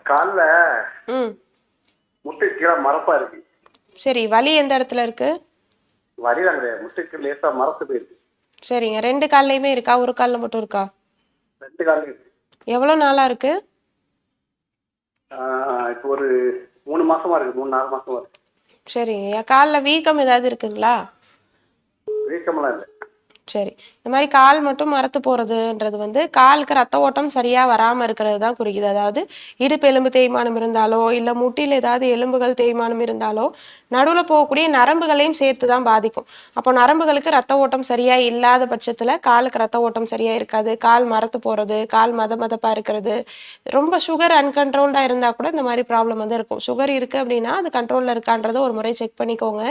கால்ல ம். முட்டை கீழே மரப்பா இருக்கு. சரி, வலி எந்த இடத்துல இருக்கு? வலிதான் கிடையாது, முட்டைக்கு லேசா மரத்து போயிருக்கு. சரிங்க. 2 கால்லையுமே இருக்கா? ஒரு கால்ல மட்டும் இருக்கா? 2 கால்லையும் இருக்கு. எவ்வளோ நாளா இருக்கு? இப்போ ஒரு 3 மாசமா இருக்கு, 3-4 மாசமா இருக்கு. சரிங்க. கால்ல வீக்கம் ஏதாவது இருக்குங்களா? வீக்கமெல்லாம் இல்லை. சரி. இந்த மாதிரி கால் மட்டும் மரத்து போறதுன்றது வந்து காலுக்கு ரத்த ஓட்டம் சரியா வராம இருக்கிறது தான் குறிக்குது. அதாவது இடுப்பு எலும்பு தேய்மானம் இருந்தாலோ, இல்ல முட்டில ஏதாவது எலும்புகள் தேய்மானம் இருந்தாலோ, நடுவுல போகக்கூடிய நரம்புகளையும் சேர்த்து தான் பாதிக்கும். அப்போ நரம்புகளுக்கு ரத்த ஓட்டம் சரியா இல்லாத பட்சத்துல காலுக்கு ரத்த ஓட்டம் சரியா இருக்காது. கால் மரத்து போறது, கால் மதமதப்பா இருக்கிறது, ரொம்ப சுகர் அன்கண்ட்ரோல்டா இருந்தா கூட இந்த மாதிரி ப்ராப்ளம் வந்து இருக்கும். சுகர் இருக்கு அப்படின்னா அது கண்ட்ரோல்ல இருக்கான்றத ஒரு முறை செக் பண்ணிக்கோங்க.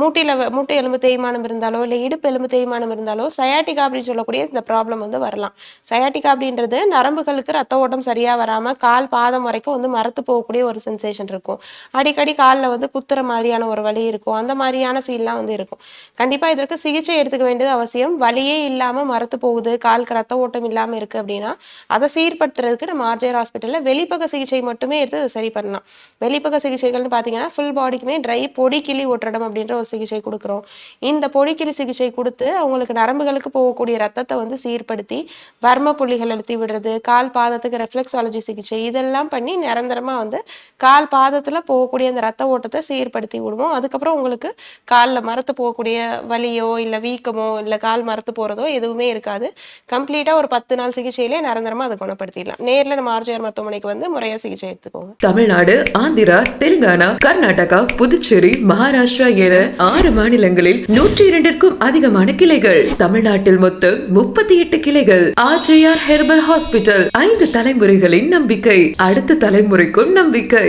மூட்டு எலும்பு தேய்மானம் இருந்தாலோ, இல்ல இடுப்பு எலும்பு தேய்மானம் இருந்தாலோ, சயாட்டிகா அப்படின்னு சொல்லக்கூடிய இந்த ப்ராப்ளம் வந்து வரலாம். சயாட்டிகா அப்படின்றது நரம்புகளுக்கு ரத்த ஓட்டம் சரியா வராம கால் பாதம் வரைக்கும் வந்து மரத்து போகக்கூடிய ஒரு சென்சேஷன் இருக்கும். அடிக்கடி காலில் வந்து குத்துற மாதிரியான ஒரு வலி இருக்கும். அந்த மாதிரியான ஃபீல்லாம் வந்து இருக்கும். கண்டிப்பா இதற்கு சிகிச்சை எடுத்துக்க வேண்டியது அவசியம். வலியே இல்லாம மரத்து போகுது, காலுக்கு ரத்த ஓட்டம் இல்லாம இருக்கு அப்படின்னா அதை சீர்படுத்துறதுக்கு நம்ம ஆர்ஜிஆர் ஹாஸ்பிட்டல்ல வெளிப்பக சிகிச்சை மட்டுமே எடுத்து அதை சரி பண்ணலாம். வெளிப்பக சிகிச்சைகள்னு பார்த்தீங்கன்னா ஃபுல் பாடிக்குமே ட்ரை பொடி கிளி ஒற்றடம் அப்படின்ற ஒரு சிகிச்சை கொடுக்குறோம். இந்த பொடி கிளி சிகிச்சை கொடுத்து அவங்களுக்கு நரம்புகளுக்கு போகக்கூடிய ரத்தத்தை வந்து சீர்படுத்தி வர்ம புள்ளிகள் அழுத்தி விடுறது, கால் பாதத்துக்கு ரெஃப்ளெக்ஸாலஜி சிகிச்சை இதெல்லாம் பண்ணி நிரந்தரமா வந்து கால் பாதத்துல போகக்கூடிய அந்த ரத்த ஓட்டத்தை சீர்படுத்தி விடுவோம். அதுக்கப்புறம் உங்களுக்கு காலில் மரத்து போகக்கூடிய வலியோ இல்ல வீக்கமோ இல்ல கால் மரத்து போறதோ எதுவுமே இருக்காது. கம்ப்ளீட்டா ஒரு 10 நாள் சிகிச்சையிலே நிரந்தரமா அதை குணப்படுத்திடலாம். நேர்ல நம்ம ஆர்ஜிஆர் மருத்துவமனைக்கு வந்து முறையா சிகிச்சை எடுத்துக்கோங்க. தமிழ்நாடு, ஆந்திரா, தெலுங்கானா, கர்நாடகா, புதுச்சேரி, மகாராஷ்டிரா என 6 மாநிலங்களில் 102க்கும் அதிகமான கிளைகள். தமிழ்நாட்டில் மொத்தம் 38 கிளைகள். ஆர்ஜிஆர் ஹெர்பல் ஹாஸ்பிட்டல் 5 தலைமுறைகளின் நம்பிக்கை, அடுத்த தலைமுறைக்கும் நம்பிக்கை.